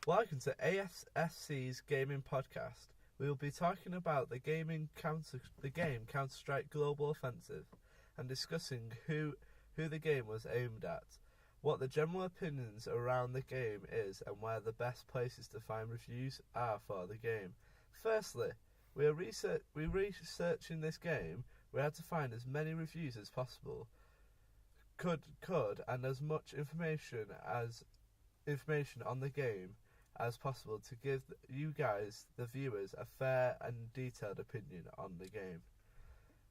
Welcome to ASFC's gaming podcast. We will be talking about the game Counter-Strike Global Offensive and discussing who the game was aimed at, what the general opinions around the game is, and where the best places to find reviews are for the game. Firstly, we are researching this game. We had to find as many reviews as possible, and as much information on the game as possible to give you guys, the viewers, a fair and detailed opinion on the game.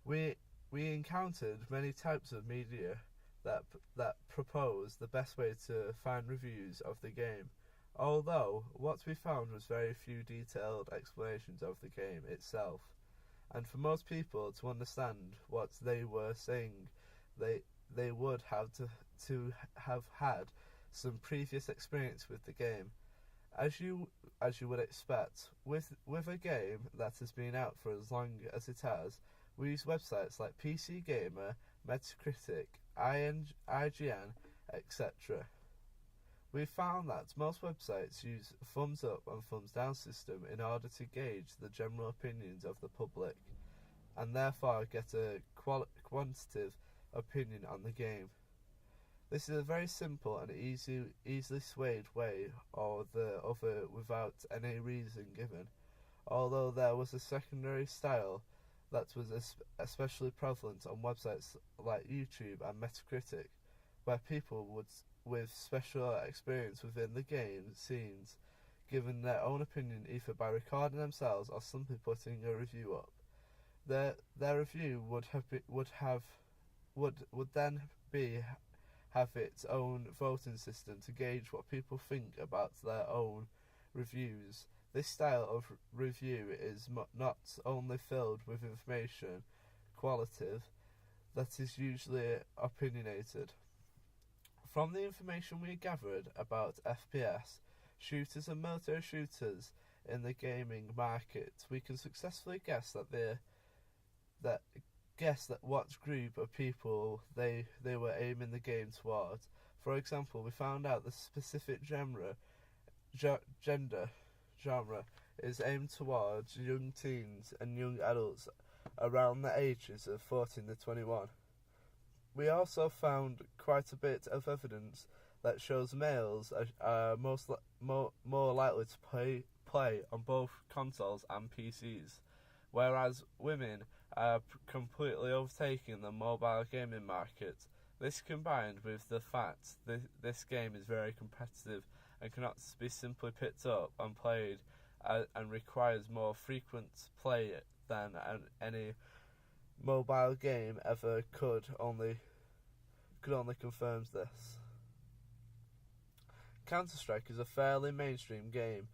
We encountered many types of media that propose the best way to find reviews of the game, although what we found was very few detailed explanations of the game itself. And for most people to understand what they were saying, they would have to have had some previous experience with the game. As you would expect, with a game that has been out for as long as it has, we use websites like PC Gamer, Metacritic, IGN, etc. We found that most websites use a thumbs up and thumbs down system in order to gauge the general opinions of the public, and therefore get a quantitative opinion on the game. This is a very simple and easily swayed way or the other without any reason given, although there was a secondary style that was especially prevalent on websites like YouTube and Metacritic, where people with special experience within the game scenes given their own opinion either by recording themselves or simply putting a review up. Their review would then have its own voting system to gauge what people think about their own reviews. This style of review is not only filled with information, qualitative, that is usually opinionated. From the information we gathered about FPS, shooters and military shooters in the gaming market, we can successfully guess what group of people they were aiming the game towards. For example, we found out the specific genre is aimed towards young teens and young adults around the ages of 14 to 21. We also found quite a bit of evidence that shows males are more likely to play on both consoles and PCs, whereas women are completely overtaking the mobile gaming market. This combined with the fact that this game is very competitive and cannot be simply picked up and played and requires more frequent play than any mobile game ever could only confirms this. Counter-Strike is a fairly mainstream game.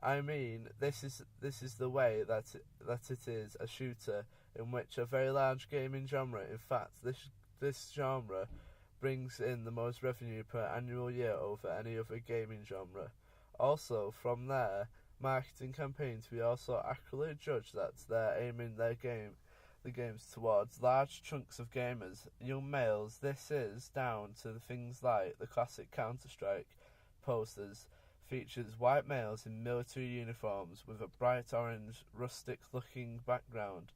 I mean, this is the way that it is a shooter in which a very large gaming genre. In fact, this genre brings in the most revenue per annual year over any other gaming genre. Also, from their marketing campaigns, we also accurately judge that they're aiming the games towards large chunks of gamers, young males. This is down to things like the classic Counter-Strike posters features white males in military uniforms with a bright orange, rustic-looking background.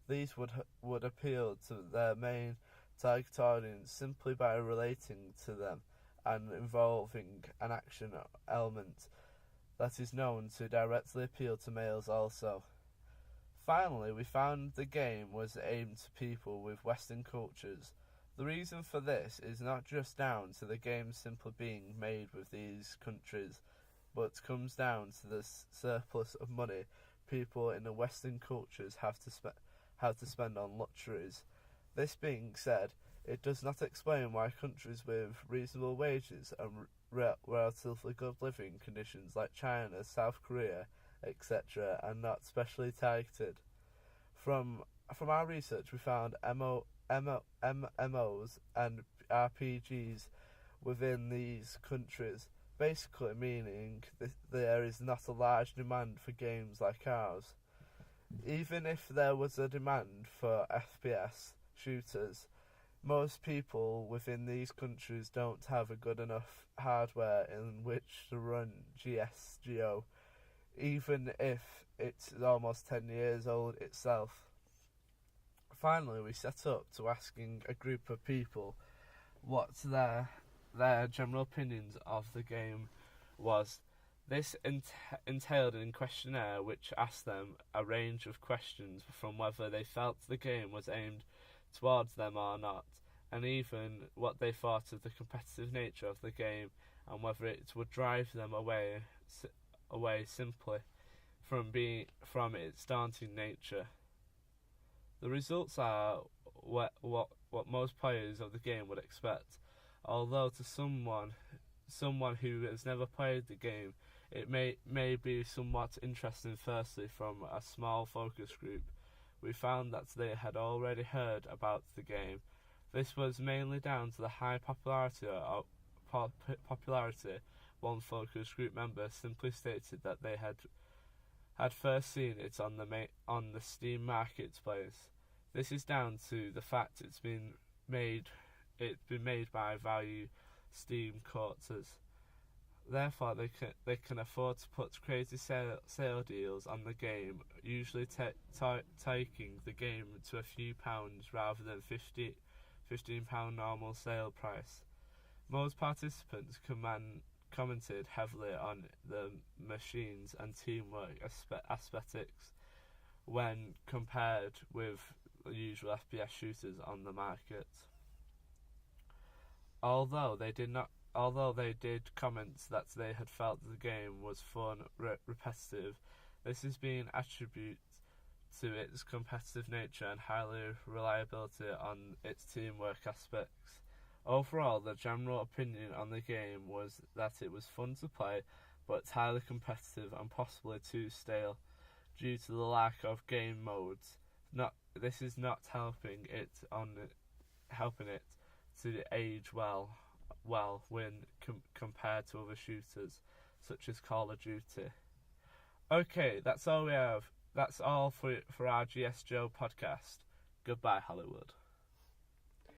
These would appeal to their main target audience simply by relating to them and involving an action element that is known to directly appeal to males also. Finally, we found the game was aimed to people with Western cultures. The reason for this is not just down to the game simply being made with these countries, but comes down to the surplus of money people in the Western cultures have to spend on luxuries. This being said, it does not explain why countries with reasonable wages and relatively good living conditions like China, South Korea, etc. are not specially targeted. From our research, we found MMOs and RPGs within these countries, basically meaning there is not a large demand for games like ours. Even if there was a demand for FPS shooters, most people within these countries don't have a good enough hardware in which to run GSGO, even if it's almost 10 years old itself. Finally, we set up to asking a group of people what their general opinions of the game was. This entailed a questionnaire which asked them a range of questions, from whether they felt the game was aimed towards them or not, and even what they thought of the competitive nature of the game, and whether it would drive them away simply from its daunting nature. The results are what most players of the game would expect, although to someone who has never played the game, it may be somewhat interesting. Firstly, from a small focus group, we found that they had already heard about the game. This was mainly down to the high popularity. One focus group member simply stated that they had first seen it on the Steam marketplace. This is down to the fact it's been made by value Steam collectors. Therefore, they can afford to put crazy sale deals on the game, usually taking the game to a few pounds rather than £15 normal sale price. Most participants commented heavily on the machines and teamwork aesthetics when compared with usual FPS shooters on the market. Although they did comment that they had felt the game was fun, repetitive, this is being attributed to its competitive nature and highly reliability on its teamwork aspects. Overall, the general opinion on the game was that it was fun to play, but highly competitive and possibly too stale due to the lack of game modes. This is not helping it to age well when compared to other shooters such as Call of Duty. Okay, that's all we have. That's all for our GSGO podcast. Goodbye, Hollywood.